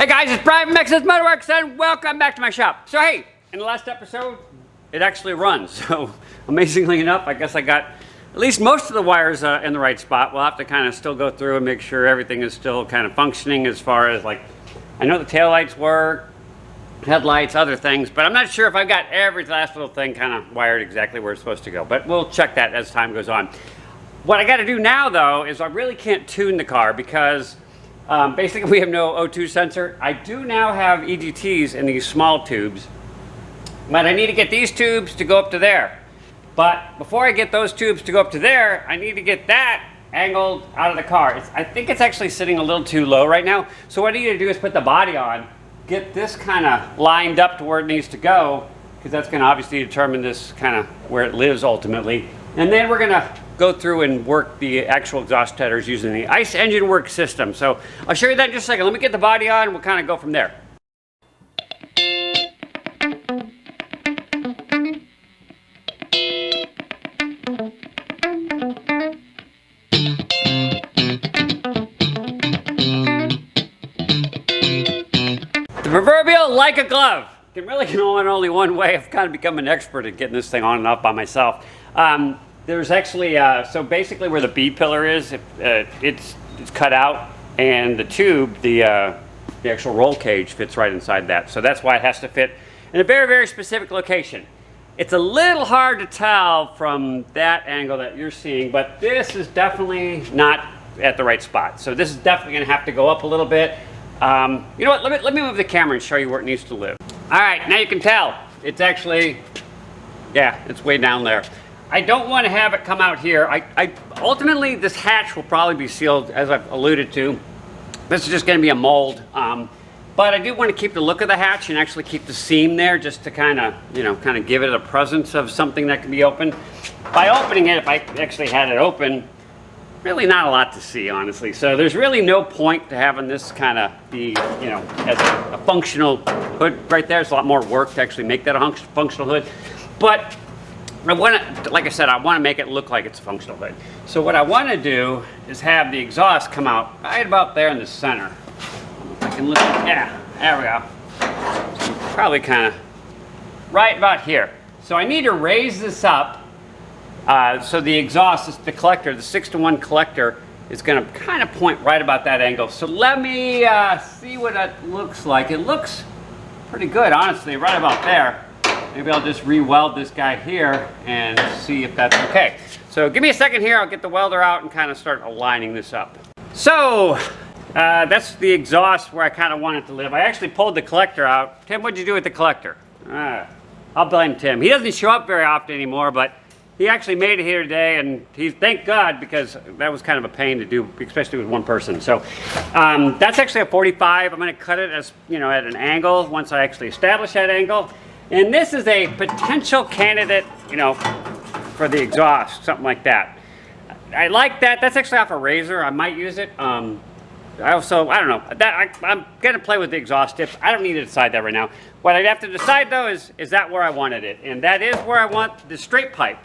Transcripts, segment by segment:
Hey guys, it's Brian from Exodus Motorworks and welcome back to my shop. So hey, in the last episode, it actually runs. So amazingly enough, I guess I got at least most of the wires in the right spot. We'll have to kind of still go through and make sure everything is still kind of functioning as far as like, I know the taillights work, headlights, other things, but I'm not sure if I've got every last little thing kind of wired exactly where it's supposed to go. But we'll check that as time goes on. What I got to do now though is I really can't tune the car because basically we have no O2 sensor. I do now have EGTs in these small tubes, but I need to get these tubes to go up to there. But before I get those tubes to go up to there, I need to get that angled out of the car. I think it's actually sitting a little too low right now. So what I need to do is put the body on, get this kind of lined up to where it needs to go, because that's going to obviously determine this kind of where it lives ultimately. And then we're going to go through and work the actual exhaust headers using the ICE engine work system. So I'll show you that in just a second. Let me get the body on and we'll kind of go from there. The proverbial like a glove. Can really go on only one way. I've kind of become an expert at getting this thing on and off by myself. There's actually, so basically where the B pillar is, it's cut out, and the tube, the actual roll cage fits right inside that. So that's why it has to fit in a very, very specific location. It's a little hard to tell from that angle that you're seeing, but this is definitely not at the right spot. So this is definitely gonna have to go up a little bit. You know what, let me move the camera and show you where it needs to live. All right, now you can tell. It's actually, yeah, it's way down there. I don't want to have it come out here. Ultimately, this hatch will probably be sealed, as I've alluded to. This is just going to be a mold. But I do want to keep the look of the hatch and actually keep the seam there just to kind of, kind of give it a presence of something that can be opened. By opening it, if I actually had it open, really not a lot to see, honestly. So there's really no point to having this kind of be, as a functional hood right there. It's a lot more work to actually make that a functional hood. But I want to, like I said, I want to make it look like it's a functional hood. So what I want to do is have the exhaust come out right about there in the center. If I can lift it, yeah, there we go. Probably kind of right about here. So I need to raise this up. So the exhaust, the collector, the 6-to-1 collector is going to kind of point right about that angle. So let me see what that looks like. It looks pretty good, honestly, right about there. Maybe I'll just re-weld this guy here and see if that's okay. So give me a second here, I'll get the welder out and kind of start aligning this up. So that's the exhaust where I kind of want it to live. I actually pulled the collector out. Tim, what'd you do with the collector? I'll blame Tim. He doesn't show up very often anymore, but he actually made it here today, and thank God, because that was kind of a pain to do, especially with one person. So that's actually a 45. I'm going to cut it as, at an angle once I actually establish that angle. And this is a potential candidate, for the exhaust, something like that. I like that. That's actually off a razor. I might use it. I don't know. I'm going to play with the exhaust tips. I don't need to decide that right now. What I'd have to decide, though, is that where I wanted it? And that is where I want the straight pipe.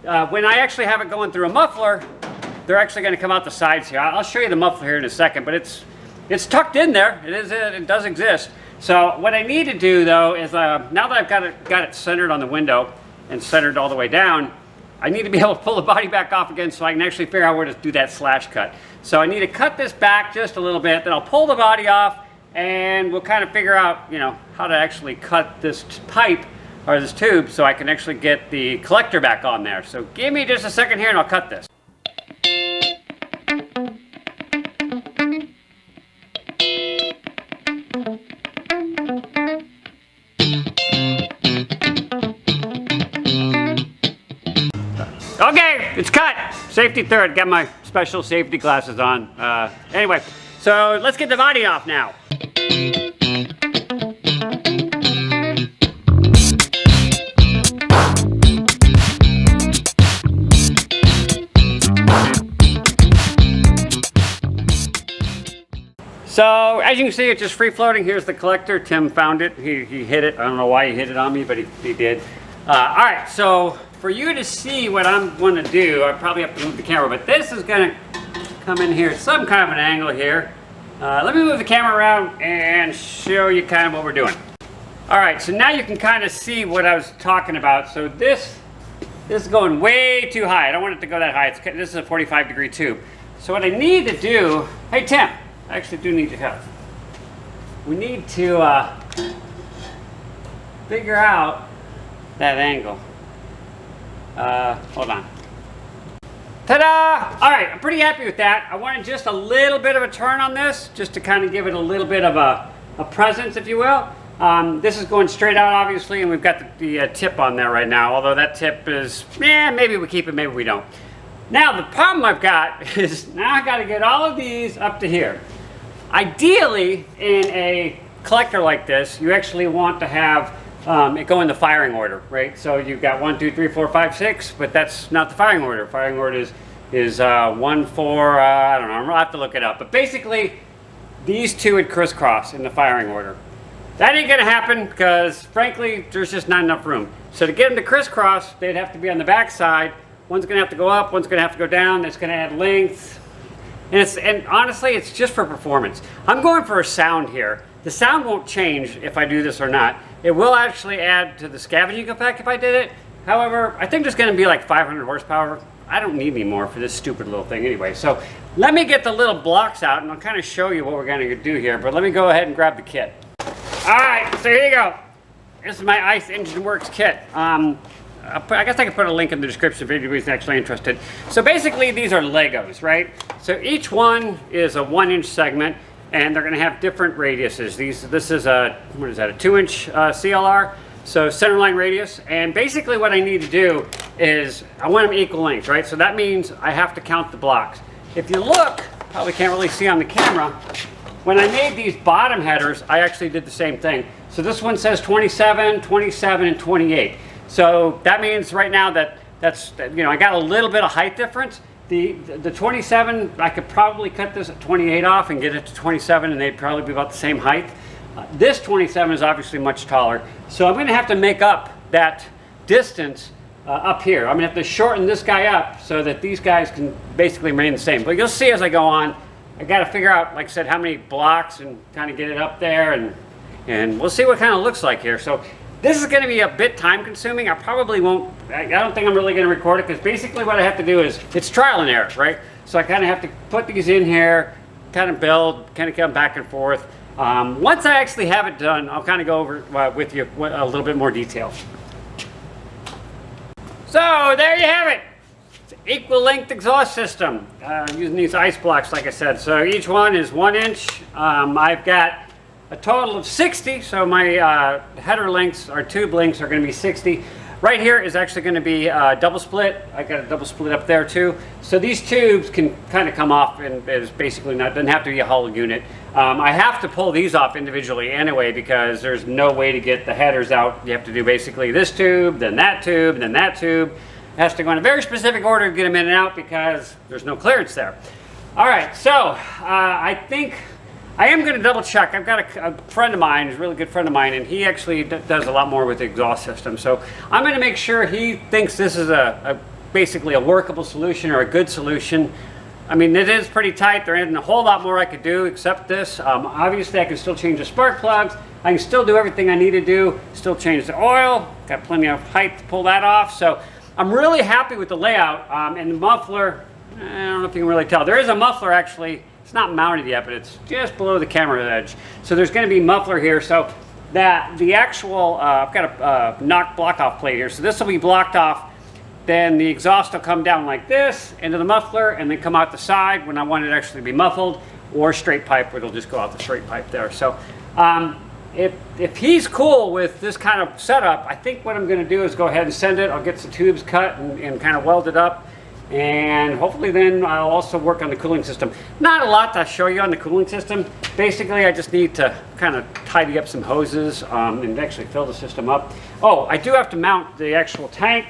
When I actually have it going through a muffler, they're actually going to come out the sides here. I'll show you the muffler here in a second, but it's tucked in there. It does exist. So what I need to do though is now that I've got it centered on the window and centered all the way down, I need to be able to pull the body back off again so I can actually figure out where to do that slash cut. So I need to cut this back just a little bit, then I'll pull the body off and we'll kind of figure out, how to actually cut this pipe or this tube so I can actually get the collector back on there. So give me just a second here and I'll cut this. Okay, it's cut. Safety third. Got my special safety glasses on. Anyway, so let's get the body off now. So as you can see, it's just free floating. Here's the collector. Tim found it. He hit it. I don't know why he hit it on me, but he did. All right, so for you to see what I'm going to do, I probably have to move the camera, but this is going to come in here at some kind of an angle here. Let me move the camera around and show you kind of what we're doing. All right, so now you can kind of see what I was talking about. So this is going way too high. I don't want it to go that high. This is a 45-degree tube. So what I need to do, hey Tim, I actually do need your help. We need to figure out that angle. Hold on. Ta-da! All right, I'm pretty happy with that. I wanted just a little bit of a turn on this, just to kind of give it a little bit of a presence, if you will. This is going straight out, obviously, and we've got the tip on there right now, although that tip is, maybe we keep it, maybe we don't. Now, the problem I've got is now I got to get all of these up to here. Ideally, in a collector like this, you actually want to have it go in the firing order, right? So you've got 1, 2, 3, 4, 5, 6, but that's not the firing order. Firing order is 1, 4, I don't know, I'll have to look it up. But basically, these two would crisscross in the firing order. That ain't gonna happen because, frankly, there's just not enough room. So to get them to crisscross, they'd have to be on the back side. One's gonna have to go up, one's gonna have to go down, that's gonna add length. And honestly, it's just for performance. I'm going for a sound here. The sound won't change if I do this or not. It will actually add to the scavenging effect if I did it. However, I think there's gonna be like 500 horsepower. I don't need any more for this stupid little thing anyway. So let me get the little blocks out and I'll kind of show you what we're gonna do here, but let me go ahead and grab the kit. All right, so here you go. This is my ICE Engine Works kit. I guess I could put a link in the description if anybody's actually interested. So basically these are Legos, right? So each one is a 1-inch segment and they're gonna have different radiuses. This is a, what is that, a 2-inch CLR? So centerline radius. And basically what I need to do is, I want them equal length, right? So that means I have to count the blocks. If you look, probably can't really see on the camera, when I made these bottom headers, I actually did the same thing. So this one says 27, 27, and 28. So that means right now that's I got a little bit of height difference. The 27, I could probably cut this at 28 off and get it to 27 and they'd probably be about the same height. This 27 is obviously much taller. So I'm gonna have to make up that distance up here. I'm gonna have to shorten this guy up so that these guys can basically remain the same. But you'll see as I go on, I got to figure out, like I said, how many blocks and kind of get it up there, and we'll see what kind of looks like here. So this is going to be a bit time consuming. I probably won't, I don't think I'm really going to record it because basically what I have to do is, it's trial and error, right? So I kind of have to put these in here, kind of build, kind of come back and forth. Once I actually have it done, I'll kind of go over with you a little bit more detail. So there you have it. Equal length exhaust system using these ice blocks, like I said. So each one is 1 inch. I've got a total of 60, so my header lengths, or tube lengths, are going to be 60. Right here is actually going to be double split. I got a double split up there too. So these tubes can kind of come off, and it's basically doesn't have to be a whole unit. I have to pull these off individually anyway because there's no way to get the headers out. You have to do basically this tube, then that tube, then that tube. It has to go in a very specific order to get them in and out because there's no clearance there. All right, so I think I am going to double check. I've got a friend of mine, a really good friend of mine, and he actually does a lot more with the exhaust system. So I'm going to make sure he thinks this is basically a workable solution or a good solution. I mean, it is pretty tight. There isn't a whole lot more I could do except this. Obviously, I can still change the spark plugs. I can still do everything I need to do. Still change the oil. Got plenty of height to pull that off. So I'm really happy with the layout, and the muffler, I don't know if you can really tell. There is a muffler actually, it's not mounted yet, but it's just below the camera edge. So there's gonna be muffler here, so that the actual, I've got a knock block off plate here, so this will be blocked off. Then the exhaust will come down like this into the muffler and then come out the side when I want it to actually be muffled, or straight pipe, where it'll just go out the straight pipe there. So if he's cool with this kind of setup, I think what I'm going to do is go ahead and send it. I'll get some tubes cut and kind of weld it up, and hopefully then I'll also work on the cooling system. Not a lot to show you on the cooling system. Basically, I just need to kind of tidy up some hoses and actually fill the system up. Oh, I do have to mount the actual tank.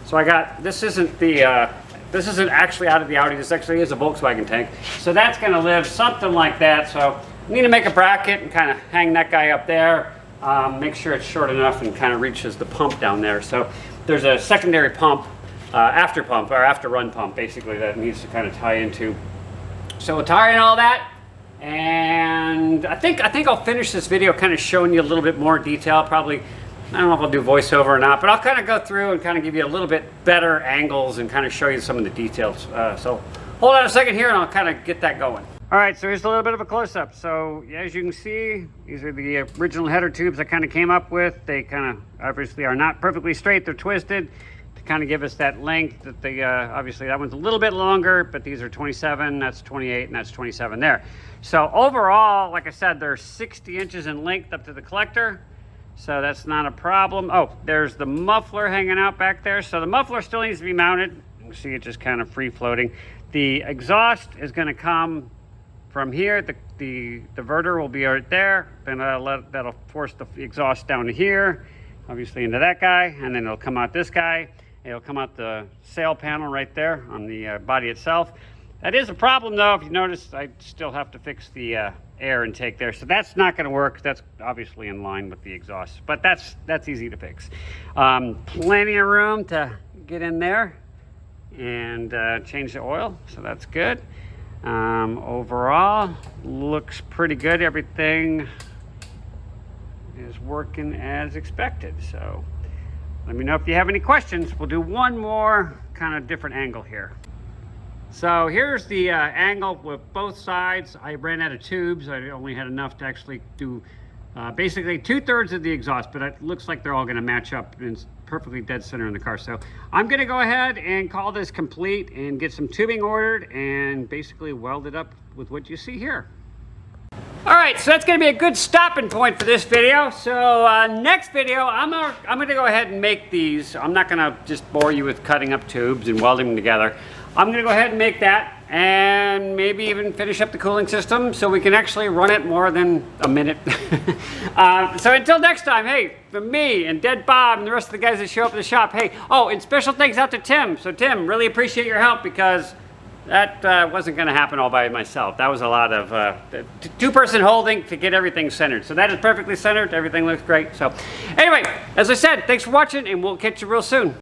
So I got, this isn't actually out of the Audi. This actually is a Volkswagen tank. So that's going to live something like that. So I need to make a bracket and kind of hang that guy up there. Make sure it's short enough and kind of reaches the pump down there. So there's a secondary pump, after pump, or after run pump, basically, that needs to kind of tie into. So we'll tie in all that, And I think I'll finish this video kind of showing you a little bit more detail. Probably, I don't know if I'll do voiceover or not, but I'll kind of go through and kind of give you a little bit better angles and kind of show you some of the details. So hold on a second here and I'll kind of get that going. All right, so here's a little bit of a close-up. So as you can see, these are the original header tubes I kind of came up with. They kind of obviously are not perfectly straight, they're twisted to kind of give us that length that the, obviously that one's a little bit longer, but these are 27, that's 28, and that's 27 there. So overall, like I said, they're 60 inches in length up to the collector. So that's not a problem. Oh, there's the muffler hanging out back there. So the muffler still needs to be mounted. You can see it just kind of free floating. The exhaust is going to come from here. The diverter will be right there. Then that'll force the exhaust down to here, obviously into that guy, and then it'll come out this guy. It'll come out the sail panel right there on the body itself. That is a problem though. If you notice, I still have to fix the air intake there. So that's not going to work. That's obviously in line with the exhaust, but that's easy to fix. Plenty of room to get in there and change the oil. So that's good. Overall, looks pretty good. Everything is working as expected. So let me know if you have any questions. We'll do one more kind of different angle here. So here's the angle with both sides. I ran out of tubes. I only had enough to actually do basically 2/3 of the exhaust, but it looks like they're all going to match up in perfectly dead center in the car. So I'm going to go ahead and call this complete and get some tubing ordered and basically weld it up with what you see here. All right, so that's going to be a good stopping point for this video. So next video, I'm going to go ahead and make these. I'm not going to just bore you with cutting up tubes and welding them together. I'm going to go ahead and make that and maybe even finish up the cooling system so we can actually run it more than a minute. So until next time, hey, from me and Dead Bob and the rest of the guys that show up at the shop, hey, oh, and special thanks out to Tim. So Tim, really appreciate your help because that wasn't going to happen all by myself. That was a lot of two-person holding to get everything centered. So that is perfectly centered. Everything looks great. So anyway, as I said, thanks for watching and we'll catch you real soon.